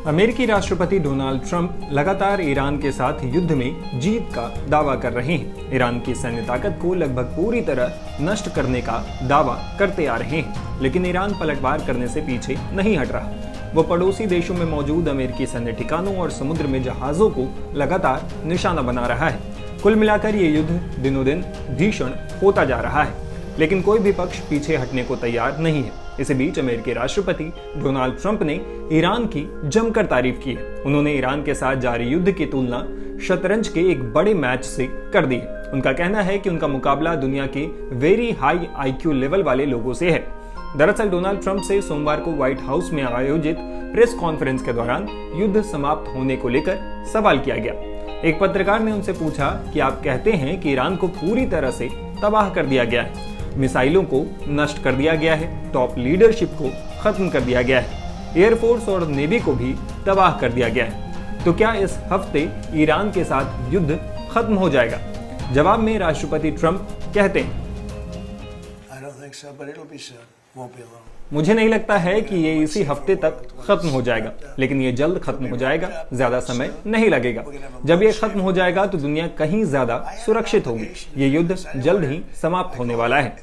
अमेरिकी राष्ट्रपति Donald Trump लगातार ईरान के साथ युद्ध में जीत का दावा कर रहे हैं। ईरान की सैन्य ताकत को लगभग पूरी तरह नष्ट करने का दावा करते आ रहे हैं, लेकिन ईरान पलटवार करने से पीछे नहीं हट रहा। वो पड़ोसी देशों में मौजूद अमेरिकी सैन्य ठिकानों और समुद्र में जहाजों को लगातार निशाना बना रहा है। कुल मिलाकर ये युद्ध दिनों दिन भीषण होता जा रहा है, लेकिन कोई भी पक्ष पीछे हटने को तैयार नहीं है। इसी बीच अमेरिकी राष्ट्रपति डोनाल्ड ट्रंप ने ईरान की जमकर तारीफ की है। उन्होंने ईरान के साथ जारी युद्ध की तुलना शतरंज के एक बड़े मैच से कर दी है। उनका कहना है कि उनका मुकाबला दुनिया के वेरी हाई IQ लेवल वाले लोगों से है। दरअसल डोनाल्ड ट्रंप से सोमवार को व्हाइट हाउस में आयोजित प्रेस कॉन्फ्रेंस के दौरान युद्ध समाप्त होने को लेकर सवाल किया गया। एक पत्रकार ने उनसे पूछा कि आप कहते हैं कि ईरान को पूरी तरह से तबाह कर दिया गया है, मिसाइलों को नष्ट कर दिया गया है, टॉप लीडरशिप को खत्म कर दिया गया है, एयरफोर्स और नेवी को भी तबाह कर दिया गया है, तो क्या इस हफ्ते ईरान के साथ युद्ध खत्म हो जाएगा? जवाब में राष्ट्रपति ट्रंप कहते हैं, मुझे नहीं लगता है कि ये इसी हफ्ते तक खत्म हो जाएगा, लेकिन ये जल्द खत्म हो जाएगा, ज्यादा समय नहीं लगेगा। जब ये खत्म हो जाएगा तो दुनिया कहीं ज्यादा सुरक्षित होगी। ये युद्ध जल्द ही समाप्त होने वाला है,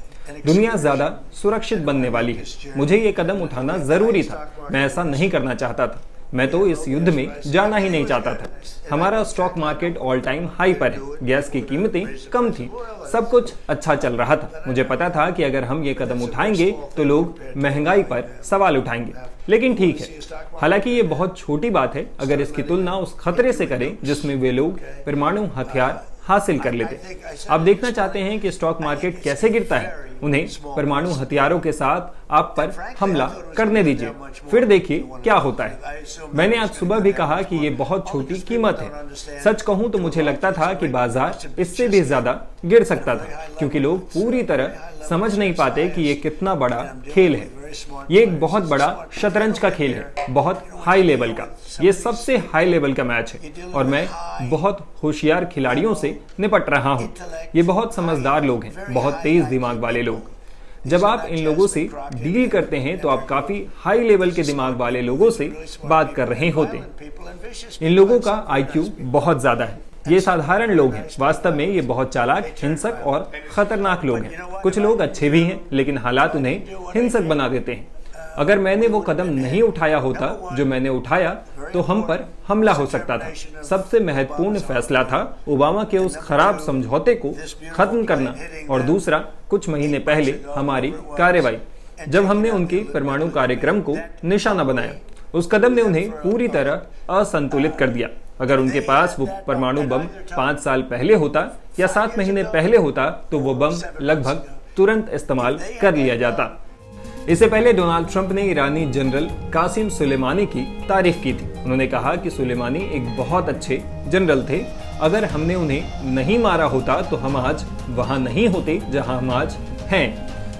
दुनिया ज्यादा सुरक्षित बनने वाली है। मुझे ये कदम उठाना जरूरी था, मैं ऐसा नहीं करना चाहता था, मैं तो इस युद्ध में जाना ही नहीं चाहता था। हमारा stock market all time high पर है, गैस की कीमतें कम थी, सब कुछ अच्छा चल रहा था। मुझे पता था कि अगर हम ये कदम उठाएंगे तो लोग महंगाई पर सवाल उठाएंगे, लेकिन ठीक है। हालांकि ये बहुत छोटी बात है अगर इसकी तुलना उस खतरे से करें जिसमें वे लोग परमाणु हथियार हासिल कर लेते। आप देखना चाहते हैं कि स्टॉक मार्केट कैसे गिरता है? उन्हें परमाणु हथियारों के साथ आप पर हमला करने दीजिए, फिर देखिए क्या होता है। मैंने आज सुबह भी कहा कि ये बहुत छोटी कीमत है। सच कहूं तो मुझे लगता था कि बाजार इससे भी ज्यादा गिर सकता था, क्योंकि लोग पूरी तरह समझ नहीं पाते कि ये कितना बड़ा खेल है। ये एक बहुत बड़ा शतरंज का खेल है, बहुत हाई लेवल का। ये सबसे हाई लेवल का मैच है और मैं बहुत होशियार खिलाड़ियों से निपट रहा हूँ। ये बहुत समझदार लोग हैं, बहुत तेज दिमाग वाले लोग। जब आप इन लोगों से डील करते हैं तो आप काफी हाई लेवल के दिमाग वाले लोगों से बात कर रहे होते हैं। इन लोगों का IQ बहुत ज्यादा है। ये साधारण लोग हैं, वास्तव में ये बहुत चालाक, हिंसक और खतरनाक लोग हैं। कुछ लोग अच्छे भी हैं, लेकिन हालात उन्हें हिंसक बना देते हैं। अगर मैंने वो कदम नहीं उठाया होता जो मैंने उठाया तो हम पर हमला हो सकता था। सबसे महत्वपूर्ण फैसला था ओबामा के उस खराब समझौते को खत्म करना, और दूसरा कुछ महीने पहले हमारी कार्रवाई, जब हमने उनके परमाणु कार्यक्रम को निशाना बनाया। उस कदम ने उन्हें पूरी तरह असंतुलित कर दिया। अगर उनके पास वो परमाणु बम 5 साल पहले होता या 7 महीने पहले होता तो वो बम लगभग तुरंत इस्तेमाल कर लिया जाता। इससे पहले डोनाल्ड ट्रंप ने ईरानी जनरल कासिम सुलेमानी की तारीफ की थी। उन्होंने कहा कि सुलेमानी एक बहुत अच्छे जनरल थे। अगर हमने उन्हें नहीं मारा होता तो हम आज वहां नहीं होते जहां हम आज हैं।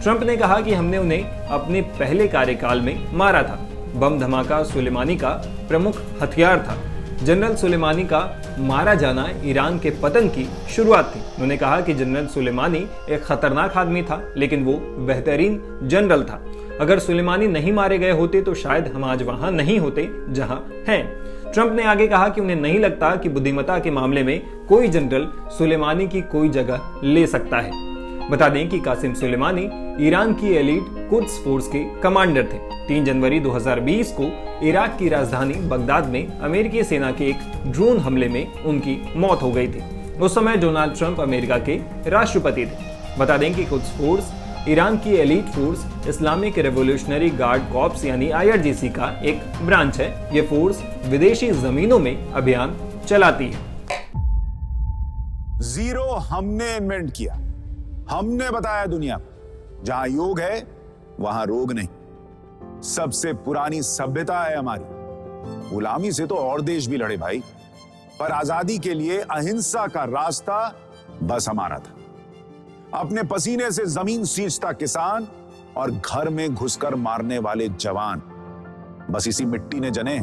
ट्रंप ने कहा कि हमने उन्हें अपने पहले कार्यकाल में मारा था। बम धमाका सुलेमानी का प्रमुख हथियार था। जनरल सुलेमानी का मारा जाना ईरान के पतन की शुरुआत थी। उन्होंने कहा कि जनरल सुलेमानी एक खतरनाक आदमी था, लेकिन वो बेहतरीन जनरल था। अगर सुलेमानी नहीं मारे गए होते तो शायद हम आज वहां नहीं होते जहां हैं। ट्रंप ने आगे कहा कि उन्हें नहीं लगता कि बुद्धिमत्ता के मामले में कोई जनरल सुलेमानी की कोई जगह ले सकता है। बता दें कि कासिम सुलेमानी ईरान की एलीट कुद्स फोर्स के कमांडर थे। 3 जनवरी 2020 को इराक की राजधानी बगदाद में अमेरिकी सेना के एक ड्रोन हमले में उनकी मौत हो गई थी। उस समय डोनाल्ड ट्रंप अमेरिका के राष्ट्रपति थे। बता दें कि कुद्स फोर्स ईरान की elite force Islamic revolutionary guard corps यानी IRGC का एक ब्रांच है। ये फोर्स विदेशी जमीनों में अभियान चलाती है। जीरो हमने इन्वेंट किया, हमने बताया दुनिया को, जहां योग है वहां रोग नहीं। सबसे पुरानी सभ्यता है हमारी। गुलामी से तो और देश भी लड़े भाई, पर आजादी के लिए अहिंसा का रास्ता बस हमारा था। अपने पसीने से जमीन सींचता किसान और घर में घुसकर मारने वाले जवान, बस इसी मिट्टी ने जने।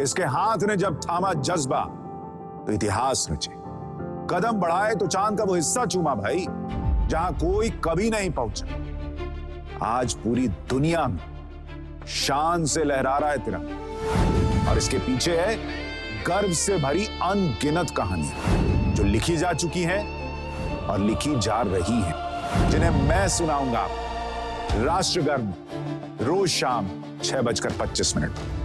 इसके हाथ ने जब थामा जज्बा तो इतिहास रचे। कदम बढ़ाए तो चांद का वो हिस्सा चूमा भाई, जहां कोई कभी नहीं पहुंचा। आज पूरी दुनिया में शान से लहरा रहा है तिरंगा। और इसके पीछे है गर्व से भरी अनगिनत कहानियां जो लिखी जा चुकी हैं और लिखी जा रही हैं, जिन्हें मैं सुनाऊंगा राष्ट्रगर्व रोज शाम 6:25 पर।